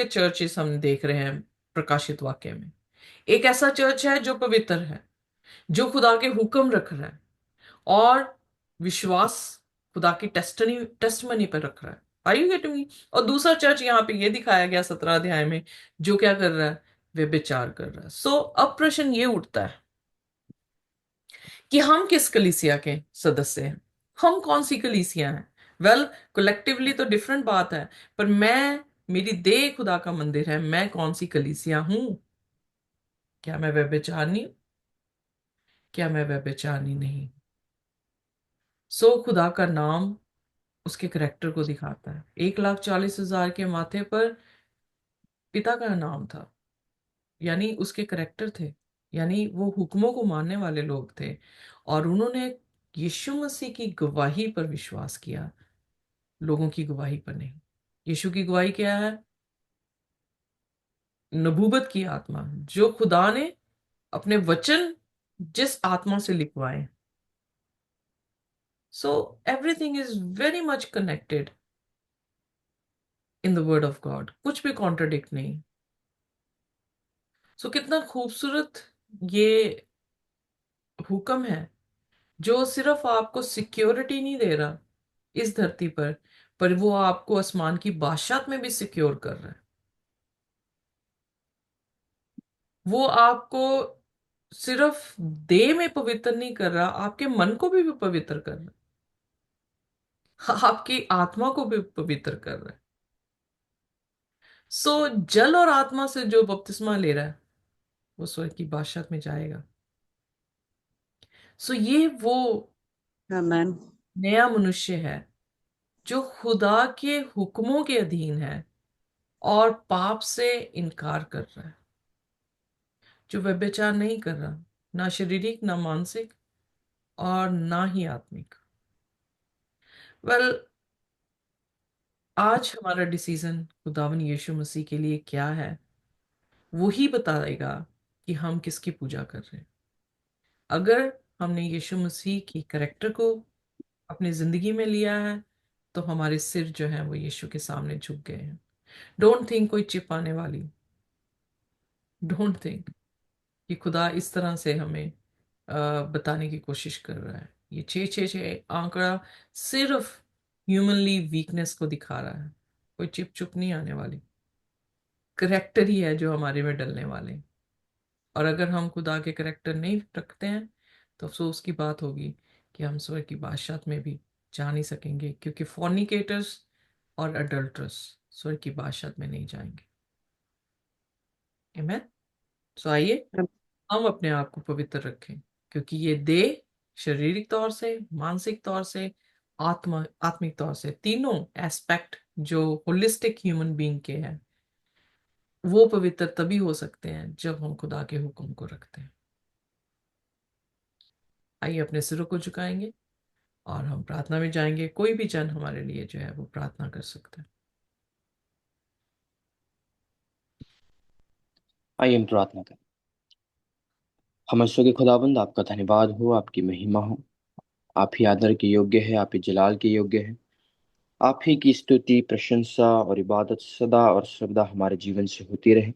चर्चेस हम देख रहे हैं प्रकाशित वाक्य में। एक ऐसा चर्च है जो पवित्र है, जो खुदा के हुक्म रख रहा है और विश्वास खुदा की टेस्टमनी पर रख रहा है। Are you getting me? और दूसरा चर्च यहाँ पे ये दिखाया गया 17 अध्याय में, जो क्या कर रहा है? व्यभिचार कर रहा है। सो अब प्रश्न ये उठता है कि हम किस कलीसिया के सदस्य हैं? हम कौन सी कलीसिया हैं? वेल, कलेक्टिवली तो डिफरेंट बात है, पर मेरी देह खुदा का मंदिर है। मैं कौन सी कलीसिया हूं? क्या मैं व्यभिचारिणी हूं? क्या मैं व्यभिचारिणी नहीं? सो खुदा का नाम उसके करेक्टर को दिखाता है। 1,40,000 के माथे पर पिता का नाम था, यानी उसके करेक्टर थे, यानी वो हुक्मों को मानने वाले लोग थे, और उन्होंने यीशु मसीह की गवाही पर विश्वास किया, लोगों की गवाही पर नहीं। यीशु की गवाही क्या है? नबूवत की आत्मा, जो खुदा ने अपने वचन जिस आत्मा से लिखवाए। So everything is very much connected in the word of God, कुछ भी कॉन्ट्रडिक्ट नहीं। सो कितना खूबसूरत ये हुक्म है, जो सिर्फ आपको सिक्योरिटी नहीं दे रहा इस धरती पर वो आपको आसमान की बादशाहत में भी सिक्योर कर रहा है। वो आपको सिर्फ देह में पवित्र नहीं कर रहा, आपके मन को भी पवित्र कर रहा है। आपकी आत्मा को भी पवित्र कर रहा है। सो जल और आत्मा से जो बपतिस्मा ले रहा है वो स्वर्ग की बादशाहत में जाएगा। सो ये वो आमेन। नया मनुष्य है जो खुदा के हुक्मों के अधीन है और पाप से इनकार कर रहा है, जो व्यभिचार नहीं कर रहा, ना शारीरिक ना मानसिक और ना ही आत्मिक। वेल, आज हमारा डिसीजन खुदावन यीशु मसीह के लिए क्या है वो ही बताएगा कि हम किसकी पूजा कर रहे हैं। अगर हमने यीशु मसीह की कैरेक्टर को अपनी जिंदगी में लिया है तो हमारे सिर जो है वो यीशु के सामने झुक गए हैं। डोंट थिंक कोई चिप आने वाली, डोंट थिंक कि खुदा इस तरह से हमें बताने की कोशिश कर रहा है। ये 666 आंकड़ा सिर्फ ह्यूमनली वीकनेस को दिखा रहा है। कोई चिप चुप नहीं आने वाली, करेक्टर ही है जो हमारे में डलने वाले हैं। और अगर हम खुदा के करेक्टर नहीं रखते हैं तो अफसोस की बात होगी कि हम स्वर्ग की बादशाहत में भी जा नहीं सकेंगे, क्योंकि फॉर्निकेटर्स और अडल्टरस स्वर्ग की बादशाहत में नहीं जाएंगे। आमीन। सो आइए हम अपने आप को पवित्र रखें, क्योंकि ये देह शारीरिक तौर से, मानसिक तौर से, आत्मिक तौर से, तीनों एस्पेक्ट जो होलिस्टिक ह्यूमन बीइंग के हैं वो पवित्र तभी हो सकते हैं जब हम खुदा के हुक्म को रखते हैं। आइए अपने सिरों को झुकाएंगे और हम प्रार्थना में जाएंगे। कोई भी जन हमारे लिए जो है वो प्रार्थना कर सकता है। आइए हम प्रार्थना करें। हम के खुदाबंद, आपका धन्यवाद हो, आपकी महिमा हो। आप ही आदर के योग्य है, आप ही जलाल के योग्य है। आप ही की स्तुति, प्रशंसा और इबादत सदा और सर्वदा हमारे जीवन से होती रहे।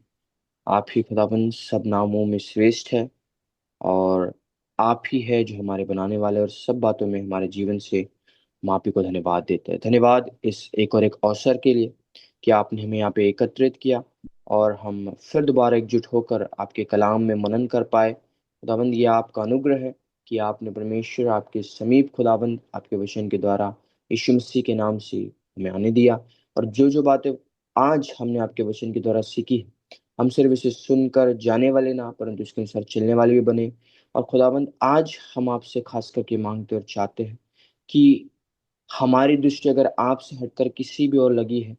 आप ही खुदाबंद सब नामों में श्रेष्ठ है, और आप ही है जो हमारे बनाने वाले, और सब बातों में हमारे जीवन से हम आप ही को धन्यवाद देते हैं। धन्यवाद इस एक और एक अवसर के लिए कि आपने हमें यहाँ पे एकत्रित किया और हम फिर दोबारा एकजुट होकर आपके कलाम में मनन कर पाए। खुदाबंद, ये आपका अनुग्रह है कि आपने परमेश्वर आपके समीप खुदाबंद आपके वचन के द्वारा यीशु मसीह के नाम से हमें आने दिया। और जो जो बातें आज हमने आपके वचन के द्वारा सीखी, हम सिर्फ इसे सुनकर जाने वाले ना, परंतु इसके अनुसार चलने वाले भी बने। और खुदाबंद, आज हम आपसे खास करके मांगते और चाहते हैं कि हमारी दृष्टि अगर आपसे हटकर किसी भी और लगी है,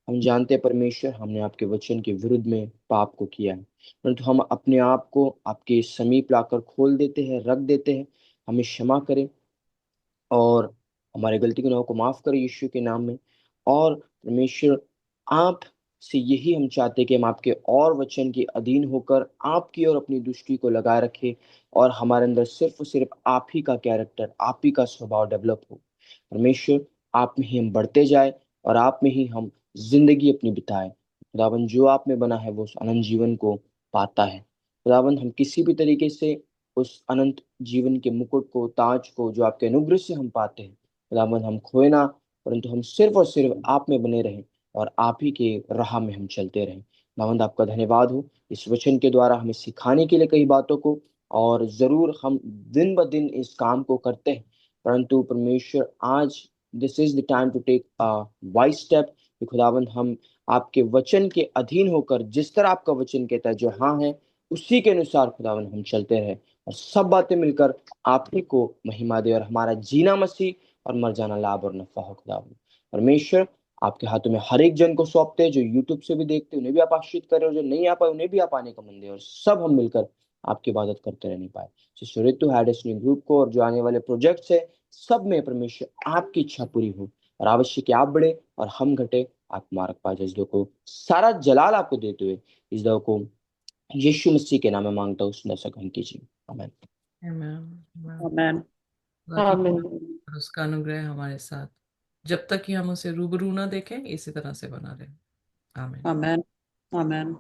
हम जानते हैं परमेश्वर हमने आपके वचन के विरुद्ध में पाप को किया है, परंतु हम अपने आप को आपके समीप लाकर खोल देते हैं, रख देते हैं। हमें क्षमा करें और हमारे गलती गुनाहों को माफ करें यीशु के नाम में। और परमेश्वर, आप से यही हम चाहते हैं कि हम आपके और वचन के अधीन होकर आपकी और अपनी दृष्टि को लगाए रखें, और हमारे अंदर सिर्फ और सिर्फ आप ही का कैरेक्टर, आप ही का स्वभाव डेवलप हो। परमेश्वर, आप में ही हम बढ़ते जाए और आप में ही हम जिंदगी अपनी बिताए। खुदावन, जो आप में बना है वो उस अनंत जीवन को पाता है। खुदावन, हम किसी भी तरीके से उस अनंत जीवन के मुकुट को, ताज को जो आपके अनुग्रह से हम पाते हैं, खुदावन, हम खोए ना, परंतु हम सिर्फ और सिर्फ आप में बने रहें और आप ही के राह में हम चलते रहें। खुदावंद, आपका धन्यवाद हो इस वचन के द्वारा हमें सिखाने के लिए कई बातों को। और जरूर हम दिन ब दिन इस काम को करते हैं, परंतु परमेश्वर, आज this is the time to take a wise step. खुदावंद, हम आपके वचन के अधीन होकर जिस तरह आपका वचन कहता है जो हाँ है उसी के अनुसार खुदावंद हम चलते रहे, और सब बातें मिलकर आप ही को महिमा दे, और हमारा जीना मसीह और मर जाना लाभ और नफा हो। खुदावंद परमेश्वर, आपके हाथों में हर एक जन को सौंपते हैं, जो यूट्यूब से भी देखते हैं उन्हें भी आप आशीष करें, और जो नहीं आ पाए उन्हें भी आप आने का मन दे, और सब हम मिलकर आपकी इबादत करते रहने पाए। ऋतु हैडस्नी ग्रुप को और जो आने वाले प्रोजेक्ट्स है, सब में परमेश्वर आपकी इच्छा पूरी हो, और आवश्यक आप बढ़े और हम घटे, आप मार्ग पाए। इस दो को सारा जलाल आपको देते हुए इस दो को यीशु मसीह के नाम में मांगता हूँ, सुन ऐसा ग्रहण कीजिए। आमीन। आमीन। आमीन। आमेन। खुदा की आमीन। और उसका अनुग्रह हमारे साथ जब तक कि हम उसे रूबरू ना देखें इसी तरह से बना रहे। आमीन। आमेन। आमेन।